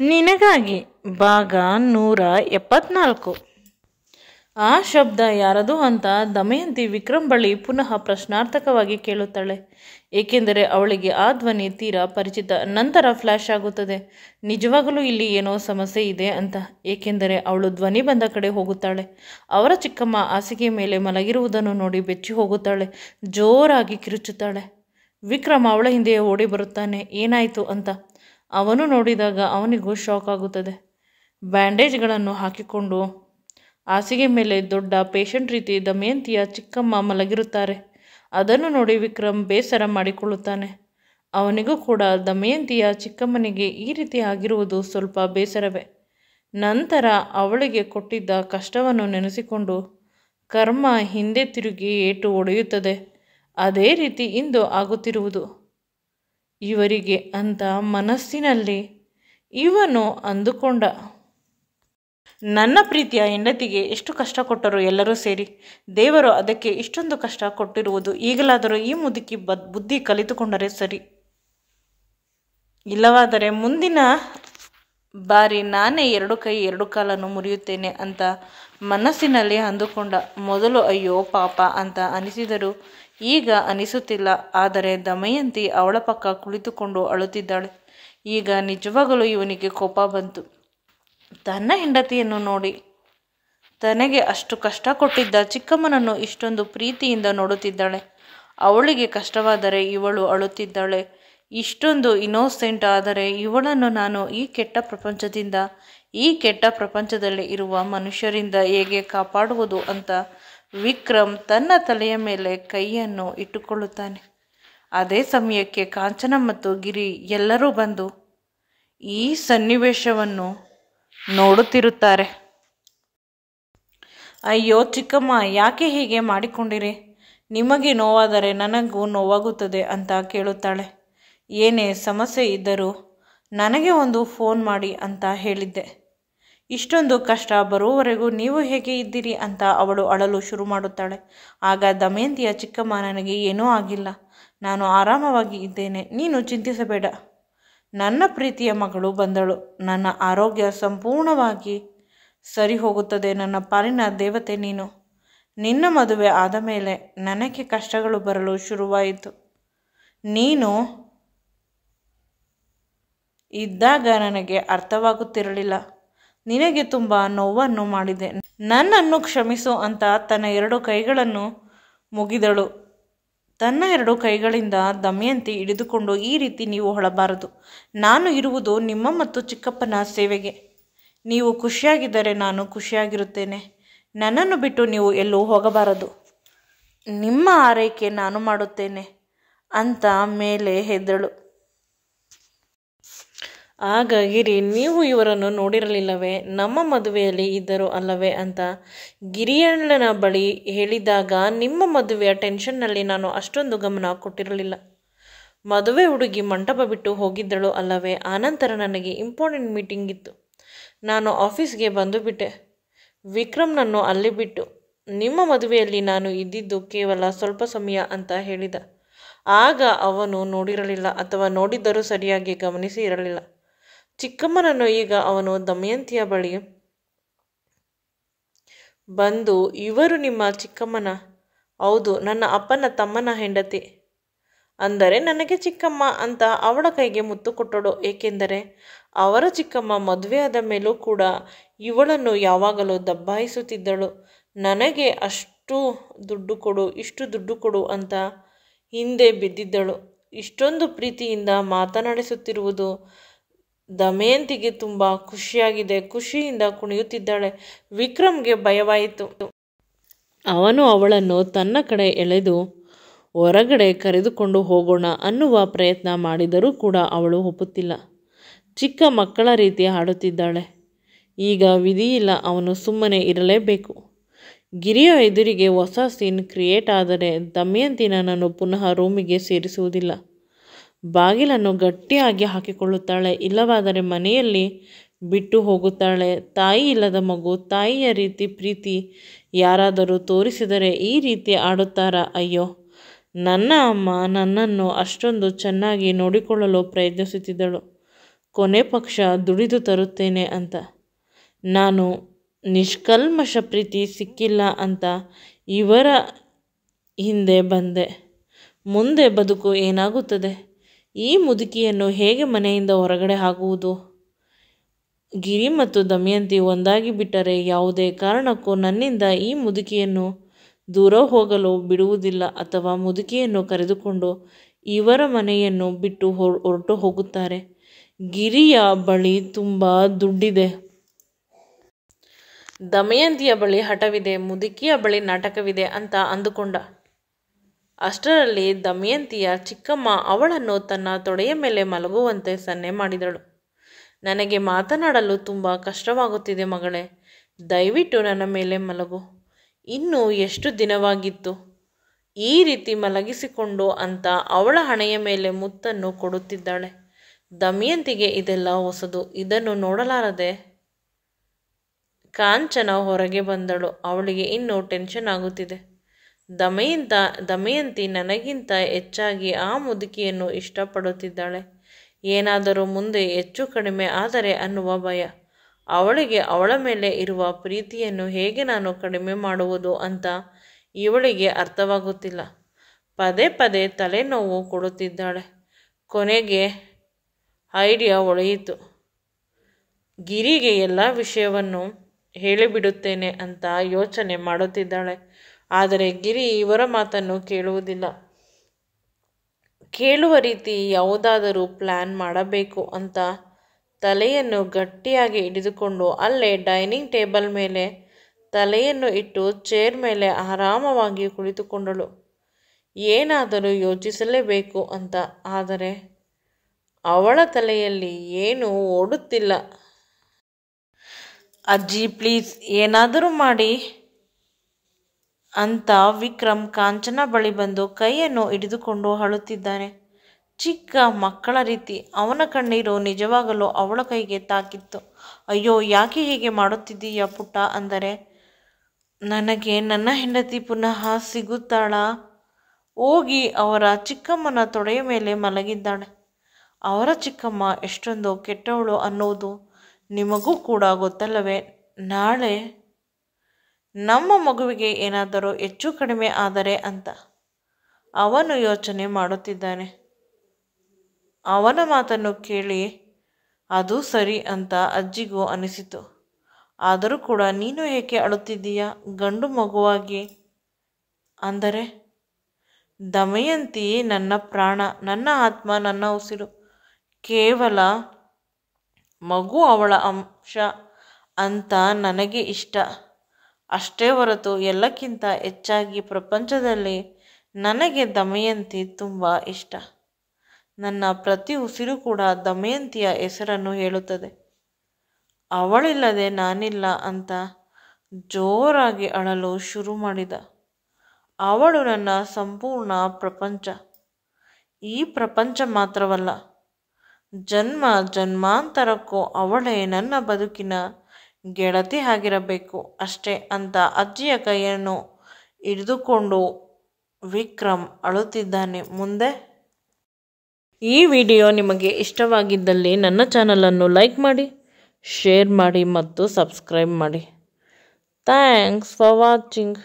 ನಿನಗಾಗಿ ಭಾಗ 174. ಆ ಶಬ್ದ ಯಾರದು ಅಂತ ದಮಯಂತಿ ವಿಕ್ರಮ್ ಬಳಿ ಪುನಃ ಪ್ರಶ್ನಾರ್ಥಕವಾಗಿ ಕೇಳುತ್ತಾಳೆ. ಏಕೆಂದರೆ ಅವಳಿಗೆ ಆ ಧ್ವನಿ ತೀರಾ ಪರಿಚಿತ. ನಂತರ ಫ್ಲ್ಯಾಶ್ ಆಗುತ್ತದೆ, ನಿಜವಾಗಲೂ ಇಲ್ಲಿ ಏನೋ ಸಮಸ್ಯೆ ಇದೆ ಅಂತ. ಏಕೆಂದರೆ ಅವಳು ಧ್ವನಿ ಬಂದ ಕಡೆ ಹೋಗುತ್ತಾಳೆ. ಅವರ ಚಿಕ್ಕಮ್ಮ ಹಾಸಿಗೆ ಮೇಲೆ ಮಲಗಿರುವುದನ್ನು ನೋಡಿ ಬೆಚ್ಚಿ ಹೋಗುತ್ತಾಳೆ. ಜೋರಾಗಿ ಕಿರುಚುತ್ತಾಳೆ. ವಿಕ್ರಮ್ ಅವಳ ಹಿಂದೆ ಓಡಿ ಬರುತ್ತಾನೆ. ಏನಾಯಿತು ಅಂತ ಅವನು ನೋಡಿದಾಗ ಅವನಿಗೂ ಶಾಕ್ ಆಗುತ್ತದೆ. ಬ್ಯಾಂಡೇಜ್ಗಳನ್ನು ಹಾಕಿಕೊಂಡು ಹಾಸಿಗೆ ಮೇಲೆ ದೊಡ್ಡ ಪೇಷಂಟ್ ರೀತಿ ದಮಯಂತಿಯ ಚಿಕ್ಕಮ್ಮ ಮಲಗಿರುತ್ತಾರೆ. ಅದನ್ನು ನೋಡಿ ವಿಕ್ರಮ್ ಬೇಸರ ಮಾಡಿಕೊಳ್ಳುತ್ತಾನೆ. ಅವನಿಗೂ ಕೂಡ ದಮಯಂತಿಯ ಚಿಕ್ಕಮ್ಮನಿಗೆ ಈ ರೀತಿ ಆಗಿರುವುದು ಸ್ವಲ್ಪ ಬೇಸರವೇ. ನಂತರ ಅವಳಿಗೆ ಕೊಟ್ಟಿದ್ದ ಕಷ್ಟವನ್ನು ನೆನೆಸಿಕೊಂಡು ಕರ್ಮ ಹಿಂದೆ ತಿರುಗಿ ಏಟು ಹೊಡೆಯುತ್ತದೆ. ಅದೇ ರೀತಿ ಇಂದು ಆಗುತ್ತಿರುವುದು ಇವರಿಗೆ ಅಂತ ಮನಸ್ಸಿನಲ್ಲಿ ಇವನು ಅಂದುಕೊಂಡ. ನನ್ನ ಪ್ರೀತಿಯ ಹೆಂಡತಿಗೆ ಎಷ್ಟು ಕಷ್ಟ ಕೊಟ್ಟರು ಎಲ್ಲರೂ ಸೇರಿ. ದೇವರು ಅದಕ್ಕೆ ಇಷ್ಟೊಂದು ಕಷ್ಟ ಕೊಟ್ಟಿರುವುದು. ಈಗಲಾದರೂ ಈ ಮುದುಕಿ ಬುದ್ಧಿ ಕಲಿತುಕೊಂಡರೆ ಸರಿ, ಇಲ್ಲವಾದರೆ ಮುಂದಿನ ಬಾರಿ ನಾನೇ 2 ಕೈ 2 ಕಾಲನ್ನು ಮುರಿಯುತ್ತೇನೆ ಅಂತ ಮನಸ್ಸಿನಲ್ಲಿ ಅಂದುಕೊಂಡ. ಮೊದಲು ಅಯ್ಯೋ ಪಾಪ ಅಂತ ಅನಿಸಿದರೂ ಈಗ ಅನಿಸುತ್ತಿಲ್ಲ. ಆದರೆ ದಮಯಂತಿ ಅವಳ ಪಕ್ಕ ಕುಳಿತುಕೊಂಡು ಅಳುತ್ತಿದ್ದಾಳೆ. ಈಗ ನಿಜವಾಗಲೂ ಇವನಿಗೆ ಕೋಪ ಬಂತು. ತನ್ನ ಹೆಂಡತಿಯನ್ನು ನೋಡಿ ತನಗೆ ಅಷ್ಟು ಕಷ್ಟ ಕೊಟ್ಟಿದ್ದ ಚಿಕ್ಕಮ್ಮನನ್ನು ಇಷ್ಟೊಂದು ಪ್ರೀತಿಯಿಂದ ನೋಡುತ್ತಿದ್ದಾಳೆ. ಅವಳಿಗೆ ಕಷ್ಟವಾದರೆ ಇವಳು ಅಳುತ್ತಿದ್ದಾಳೆ. ಇಷ್ಟೊಂದು ಇನ್ನೋಸೆಂಟ್ ಆದರೆ ಇವಳನ್ನು ನಾನು ಈ ಕೆಟ್ಟ ಪ್ರಪಂಚದಿಂದ, ಈ ಕೆಟ್ಟ ಪ್ರಪಂಚದಲ್ಲಿ ಇರುವ ಮನುಷ್ಯರಿಂದ ಹೇಗೆ ಕಾಪಾಡುವುದು ಅಂತ ವಿಕ್ರಮ್ ತನ್ನ ತಲೆಯ ಮೇಲೆ ಕೈಯನ್ನು ಇಟ್ಟುಕೊಳ್ಳುತ್ತಾನೆ. ಅದೇ ಸಮಯಕ್ಕೆ ಕಾಂಚನ ಮತ್ತು ಗಿರಿ ಎಲ್ಲರೂ ಬಂದು ಈ ಸನ್ನಿವೇಶವನ್ನು ನೋಡುತ್ತಿರುತ್ತಾರೆ. ಅಯ್ಯೋ ಚಿಕ್ಕಮ್ಮ, ಯಾಕೆ ಹೀಗೆ ಮಾಡಿಕೊಂಡಿರಿ? ನಿಮಗೆ ನೋವಾದರೆ ನನಗೂ ನೋವಾಗುತ್ತದೆ ಅಂತ ಕೇಳುತ್ತಾಳೆ. ಏನೇ ಸಮಸ್ಯೆ ಇದ್ದರೂ ನನಗೆ ಒಂದು ಫೋನ್ ಮಾಡಿ ಅಂತ ಹೇಳಿದ್ದೆ. ಇಷ್ಟೊಂದು ಕಷ್ಟ ಬರುವವರೆಗೂ ನೀವು ಹೇಗೆ ಇದ್ದೀರಿ ಅಂತ ಅವಳು ಅಳಲು ಶುರು ಮಾಡುತ್ತಾಳೆ. ಆಗ ದಮಯಂತಿಯ ಚಿಕ್ಕಮ್ಮ, ನನಗೆ ಏನೂ ಆಗಿಲ್ಲ, ನಾನು ಆರಾಮವಾಗಿ ಇದ್ದೇನೆ, ನೀನು ಚಿಂತಿಸಬೇಡ. ನನ್ನ ಪ್ರೀತಿಯ ಮಗಳು ಬಂದಳು. ನನ್ನ ಆರೋಗ್ಯ ಸಂಪೂರ್ಣವಾಗಿ ಸರಿ ಹೋಗುತ್ತದೆ. ನನ್ನ ಪಾಲಿನ ದೇವತೆ ನೀನು. ನಿನ್ನ ಮದುವೆ ಆದ ಮೇಲೆ ನನಗೆ ಕಷ್ಟಗಳು ಬರಲು ಶುರುವಾಯಿತು. ನೀನು ಇದ್ದಾಗ ನನಗೆ ಅರ್ಥವಾಗುತ್ತಿರಲಿಲ್ಲ. ನಿನಗೆ ತುಂಬ ನೋವನ್ನು ಮಾಡಿದೆ. ನನ್ನನ್ನು ಕ್ಷಮಿಸು ಅಂತ ತನ್ನ 2 ಕೈಗಳನ್ನು ಮುಗಿದಳು. ತನ್ನ 2 ಕೈಗಳಿಂದ ದಮಯಂತಿ ಹಿಡಿದುಕೊಂಡು, ಈ ರೀತಿ ನೀವು ಹೊಳಬಾರದು. ನಾನು ಇರುವುದು ನಿಮ್ಮ ಮತ್ತು ಚಿಕ್ಕಪ್ಪನ ಸೇವೆಗೆ. ನೀವು ಖುಷಿಯಾಗಿದ್ದರೆ ನಾನು ಖುಷಿಯಾಗಿರುತ್ತೇನೆ. ನನ್ನನ್ನು ಬಿಟ್ಟು ನೀವು ಎಲ್ಲೂ ಹೋಗಬಾರದು. ನಿಮ್ಮ ಆರೈಕೆ ನಾನು ಮಾಡುತ್ತೇನೆ ಅಂತ ಮೇಲೆ ಎದ್ದಳು. ಆಗ ಗಿರಿ, ನೀವು ಇವರನ್ನು ನೋಡಿರಲಿಲ್ಲವೇ? ನಮ್ಮ ಮದುವೆಯಲ್ಲಿ ಇದ್ದರು ಅಲ್ಲವೇ ಅಂತ ಗಿರಿಯಣ್ಣನ ಬಳಿ ಹೇಳಿದಾಗ, ನಿಮ್ಮ ಮದುವೆಯ ಟೆನ್ಷನ್ನಲ್ಲಿ ನಾನು ಅಷ್ಟೊಂದು ಗಮನ ಕೊಟ್ಟಿರಲಿಲ್ಲ. ಮದುವೆ ಹುಡುಗಿ ಮಂಟಪ ಬಿಟ್ಟು ಹೋಗಿದ್ದಳು ಅಲ್ಲವೇ? ಆನಂತರ ನನಗೆ ಇಂಪಾರ್ಟೆಂಟ್ ಮೀಟಿಂಗ್ ಇತ್ತು. ನಾನು ಆಫೀಸ್ಗೆ ಬಂದು ಬಿಟ್ಟೆ, ವಿಕ್ರಮ್ನನ್ನು ಅಲ್ಲಿ ಬಿಟ್ಟು. ನಿಮ್ಮ ಮದುವೆಯಲ್ಲಿ ನಾನು ಇದ್ದಿದ್ದು ಕೇವಲ ಸ್ವಲ್ಪ ಸಮಯ ಅಂತ ಹೇಳಿದ. ಆಗ ಅವನು ನೋಡಿರಲಿಲ್ಲ, ಅಥವಾ ನೋಡಿದ್ದರೂ ಸರಿಯಾಗಿ ಗಮನಿಸಿ ಇರಲಿಲ್ಲ ಚಿಕ್ಕಮ್ಮನನ್ನು. ಈಗ ಅವನು ದಮಯಂತಿಯ ಬಳಿ ಬಂದು, ಇವರು ನಿಮ್ಮ ಚಿಕ್ಕಮ್ಮನ? ಹೌದು, ನನ್ನ ಅಪ್ಪನ ತಮ್ಮನ ಹೆಂಡತಿ. ಅಂದರೆ ನನಗೆ ಚಿಕ್ಕಮ್ಮ ಅಂತ ಅವಳ ಕೈಗೆ ಮುತ್ತು ಕೊಟ್ಟಳು. ಏಕೆಂದರೆ ಅವರ ಚಿಕ್ಕಮ್ಮ ಮದುವೆಯಾದ ಮೇಲೂ ಕೂಡ ಇವಳನ್ನು ಯಾವಾಗಲೂ ದಬ್ಬಾಯಿಸುತ್ತಿದ್ದಳು. ನನಗೆ ಅಷ್ಟು ದುಡ್ಡು ಕೊಡು, ಇಷ್ಟು ದುಡ್ಡು ಕೊಡು ಅಂತ ಹಿಂದೆ ಬಿದ್ದಿದ್ದಳು. ಇಷ್ಟೊಂದು ಪ್ರೀತಿಯಿಂದ ಮಾತನಾಡಿಸುತ್ತಿರುವುದು ದಮಯಂತಿಗೆ ತುಂಬ ಖುಷಿಯಾಗಿದೆ. ಖುಷಿಯಿಂದ ಕುಣಿಯುತ್ತಿದ್ದಾಳೆ. ವಿಕ್ರಮ್ಗೆ ಭಯವಾಯಿತು. ಅವನು ಅವಳನ್ನು ತನ್ನ ಕಡೆ ಎಳೆದು ಹೊರಗಡೆ ಕರೆದುಕೊಂಡು ಹೋಗೋಣ ಅನ್ನುವ ಪ್ರಯತ್ನ ಮಾಡಿದರೂ ಕೂಡ ಅವಳು ಒಪ್ಪುತ್ತಿಲ್ಲ. ಚಿಕ್ಕ ಮಕ್ಕಳ ರೀತಿ ಆಡುತ್ತಿದ್ದಾಳೆ. ಈಗ ವಿಧಿಯಿಲ್ಲ, ಅವನು ಸುಮ್ಮನೆ ಇರಲೇಬೇಕು. ಗಿರಿಯ ಎದುರಿಗೆ ಹೊಸ ಸೀನ್ ಕ್ರಿಯೇಟ್ ಆದರೆ ದಮಯಂತಿ ನನ್ನನ್ನು ಪುನಃ ರೂಮಿಗೆ ಸೇರಿಸುವುದಿಲ್ಲ. ಬಾಗಿಲನ್ನು ಗಟ್ಟಿಯಾಗಿ ಹಾಕಿಕೊಳ್ಳುತ್ತಾಳೆ. ಇಲ್ಲವಾದರೆ ಮನೆಯಲ್ಲಿ ಬಿಟ್ಟು ಹೋಗುತ್ತಾಳೆ. ತಾಯಿ ಇಲ್ಲದ ಮಗು, ತಾಯಿಯ ರೀತಿ ಪ್ರೀತಿ ಯಾರಾದರೂ ತೋರಿಸಿದರೆ ಈ ರೀತಿ ಆಡುತ್ತಾರಾ? ಅಯ್ಯೋ, ನನ್ನ ಅಮ್ಮ ನನ್ನನ್ನು ಅಷ್ಟೊಂದು ಚೆನ್ನಾಗಿ ನೋಡಿಕೊಳ್ಳಲು ಪ್ರಯತ್ನಿಸುತ್ತಿದ್ದಳು. ಕೊನೆ ಪಕ್ಷ ದುಡಿದು ತರುತ್ತೇನೆ ಅಂತ. ನಾನು ನಿಷ್ಕಲ್ಮಶ ಪ್ರೀತಿ ಸಿಕ್ಕಿಲ್ಲ ಅಂತ ಇವರ ಹಿಂದೆ ಬಂದೆ. ಮುಂದೆ ಬದುಕು ಏನಾಗುತ್ತದೆ? ಈ ಮುದುಕಿಯನ್ನು ಹೇಗೆ ಮನೆಯಿಂದ ಹೊರಗಡೆ ಹಾಕುವುದು? ಗಿರಿ ಮತ್ತು ದಮಯಂತಿ ಒಂದಾಗಿ ಬಿಟ್ಟರೆ ಯಾವುದೇ ಕಾರಣಕ್ಕೂ ನನ್ನಿಂದ ಈ ಮುದುಕಿಯನ್ನು ದೂರ ಹೋಗಲು ಬಿಡುವುದಿಲ್ಲ, ಅಥವಾ ಮುದುಕಿಯನ್ನು ಕರೆದುಕೊಂಡು ಇವರ ಮನೆಯನ್ನು ಬಿಟ್ಟು ಹೊರಟು ಹೋಗುತ್ತಾರೆ. ಗಿರಿಯ ಬಳಿ ತುಂಬ ದುಡ್ಡಿದೆ, ದಮಯಂತಿಯ ಬಳಿ ಹಠವಿದೆ, ಮುದುಕಿಯ ಬಳಿ ನಾಟಕವಿದೆ ಅಂತ ಅಂದುಕೊಂಡ. ಅಷ್ಟರಲ್ಲಿ ದಮಯಂತಿಯ ಚಿಕ್ಕಮ್ಮ ಅವಳನ್ನು ತನ್ನ ತೊಡೆಯ ಮೇಲೆ ಮಲಗುವಂತೆ ಸನ್ನೆ ಮಾಡಿದಳು. ನನಗೆ ಮಾತನಾಡಲು ತುಂಬ ಕಷ್ಟವಾಗುತ್ತಿದೆ ಮಗಳೇ, ದಯವಿಟ್ಟು ನನ್ನ ಮೇಲೆ ಮಲಗು. ಇನ್ನೂ ಎಷ್ಟು ದಿನವಾಗಿತ್ತು ಈ ರೀತಿ ಮಲಗಿಸಿಕೊಂಡು ಅಂತ ಅವಳ ಹಣೆಯ ಮೇಲೆ ಮುತ್ತನ್ನು ಕೊಡುತ್ತಿದ್ದಾಳೆ. ದಮಯಂತಿಗೆ ಇದೆಲ್ಲ ಹೊಸದು. ಇದನ್ನು ನೋಡಲಾರದೆ ಕಾಂಚನ ಹೊರಗೆ ಬಂದಳು. ಅವಳಿಗೆ ಇನ್ನೂ ಟೆನ್ಷನ್ ಆಗುತ್ತಿದೆ. ದಮಯಂತಿ ನನಗಿಂತ ಹೆಚ್ಚಾಗಿ ಆ ಮುದುಕಿಯನ್ನು ಇಷ್ಟಪಡುತ್ತಿದ್ದಾಳೆ. ಏನಾದರೂ ಮುಂದೆ ಹೆಚ್ಚು ಕಡಿಮೆ ಆದರೆ ಅನ್ನುವ ಭಯ. ಅವಳಿಗೆ ಅವಳ ಮೇಲೆ ಇರುವ ಪ್ರೀತಿಯನ್ನು ಹೇಗೆ ನಾನು ಕಡಿಮೆ ಮಾಡುವುದು ಅಂತ ಇವಳಿಗೆ ಅರ್ಥವಾಗುತ್ತಿಲ್ಲ. ಪದೇ ಪದೇ ತಲೆನೋವು ಕೊಡುತ್ತಿದ್ದಾಳೆ. ಕೊನೆಗೆ ಐಡಿಯಾ ಹೊಳೆಯಿತು. ಗಿರಿಗೆ ಎಲ್ಲ ವಿಷಯವನ್ನು ಹೇಳಿಬಿಡುತ್ತೇನೆ ಅಂತ ಯೋಚನೆ ಮಾಡುತ್ತಿದ್ದಾಳೆ. ಆದರೆ ಗಿರಿ ಇವರ ಮಾತನ್ನು ಕೇಳುವುದಿಲ್ಲ. ಕೇಳುವ ರೀತಿ ಯಾವುದಾದರೂ ಪ್ಲ್ಯಾನ್ ಮಾಡಬೇಕು ಅಂತ ತಲೆಯನ್ನು ಗಟ್ಟಿಯಾಗಿ ಹಿಡಿದುಕೊಂಡು ಅಲ್ಲೇ ಡೈನಿಂಗ್ ಟೇಬಲ್ ಮೇಲೆ ತಲೆಯನ್ನು ಇಟ್ಟು ಚೇರ್ ಮೇಲೆ ಆರಾಮವಾಗಿ ಕುಳಿತುಕೊಂಡಳು. ಏನಾದರೂ ಯೋಚಿಸಲೇಬೇಕು ಅಂತ. ಆದರೆ ಅವಳ ತಲೆಯಲ್ಲಿ ಏನೂ ಓಡುತ್ತಿಲ್ಲ. ಅಜ್ಜಿ ಪ್ಲೀಸ್ ಏನಾದರೂ ಮಾಡಿ ಅಂತ ವಿಕ್ರಮ್ ಕಾಂಚನ ಬಳಿ ಬಂದು ಕೈಯನ್ನು ಹಿಡಿದುಕೊಂಡು ಅಳುತ್ತಿದ್ದಾನೆ. ಚಿಕ್ಕ ಮಕ್ಕಳ ರೀತಿ. ಅವನ ಕಣ್ಣೀರು ನಿಜವಾಗಲೂ ಅವಳ ಕೈಗೆ ತಾಕಿತ್ತು. ಅಯ್ಯೋ, ಯಾಕೆ ಹೀಗೆ ಮಾಡುತ್ತಿದ್ದೀಯ ಪುಟ್ಟ ಅಂದರೆ, ನನಗೆ ನನ್ನ ಹೆಂಡತಿ ಪುನಃ ಸಿಗುತ್ತಾಳಾ? ಹೋಗಿ ಅವರ ಚಿಕ್ಕಮ್ಮನ ತೊಡೆಯ ಮೇಲೆ ಮಲಗಿದ್ದಾಳೆ. ಅವರ ಚಿಕ್ಕಮ್ಮ ಎಷ್ಟೊಂದು ಕೆಟ್ಟವಳು ಅನ್ನುವುದು ನಿಮಗೂ ಕೂಡ ಗೊತ್ತಲ್ಲವೇ? ನಾಳೆ ನಮ್ಮ ಮಗುವಿಗೆ ಏನಾದರೂ ಹೆಚ್ಚು ಕಡಿಮೆ ಆದರೆ ಅಂತ ಅವನು ಯೋಚನೆ ಮಾಡುತ್ತಿದ್ದಾನೆ. ಅವನ ಮಾತನ್ನು ಕೇಳಿ ಅದು ಸರಿ ಅಂತ ಅಜ್ಜಿಗೂ ಅನಿಸಿತು. ಆದರೂ ಕೂಡ ನೀನು ಏಕೆ ಅಳುತ್ತಿದ್ದೀಯ ಗಂಡು ಮಗುವಾಗಿ ಅಂದರೆ? ದಮಯಂತಿ ನನ್ನ ಪ್ರಾಣ, ನನ್ನ ಆತ್ಮ, ನನ್ನ ಉಸಿರು. ಕೇವಲ ಮಗು ಅವಳ ಅಂಶ ಅಂತ ನನಗೆ ಇಷ್ಟ ಅಷ್ಟೇ ಹೊರತು ಎಲ್ಲಕ್ಕಿಂತ ಹೆಚ್ಚಾಗಿ ಪ್ರಪಂಚದಲ್ಲಿ ನನಗೆ ದಮಯಂತಿ ತುಂಬ ಇಷ್ಟ. ನನ್ನ ಪ್ರತಿ ಉಸಿರು ಕೂಡ ದಮಯಂತಿಯ ಹೆಸರನ್ನು ಹೇಳುತ್ತದೆ. ಅವಳಿಲ್ಲದೆ ನಾನಿಲ್ಲ ಅಂತ ಜೋರಾಗಿ ಅಳಲು ಶುರು ಮಾಡಿದ. ಅವಳು ನನ್ನ ಸಂಪೂರ್ಣ ಪ್ರಪಂಚ. ಈ ಪ್ರಪಂಚ ಮಾತ್ರವಲ್ಲ, ಜನ್ಮ ಜನ್ಮಾಂತರಕ್ಕೂ ಅವಳೇ ನನ್ನ ಬದುಕಿನ ಗೆಳತಿ ಆಗಿರಬೇಕು ಅಷ್ಟೇ ಅಂತ ಅಜ್ಜಿಯ ಕೈಯನ್ನು ಹಿಡಿದುಕೊಂಡು ವಿಕ್ರಮ್ ಅಳುತ್ತಿದ್ದಾನೆ. ಮುಂದೆ ಈ ವಿಡಿಯೋ ನಿಮಗೆ ಇಷ್ಟವಾಗಿದ್ದಲ್ಲಿ ನನ್ನ ಚಾನಲನ್ನು ಲೈಕ್ ಮಾಡಿ, ಶೇರ್ ಮಾಡಿ ಮತ್ತು ಸಬ್ಸ್ಕ್ರೈಬ್ ಮಾಡಿ. Thanks for watching.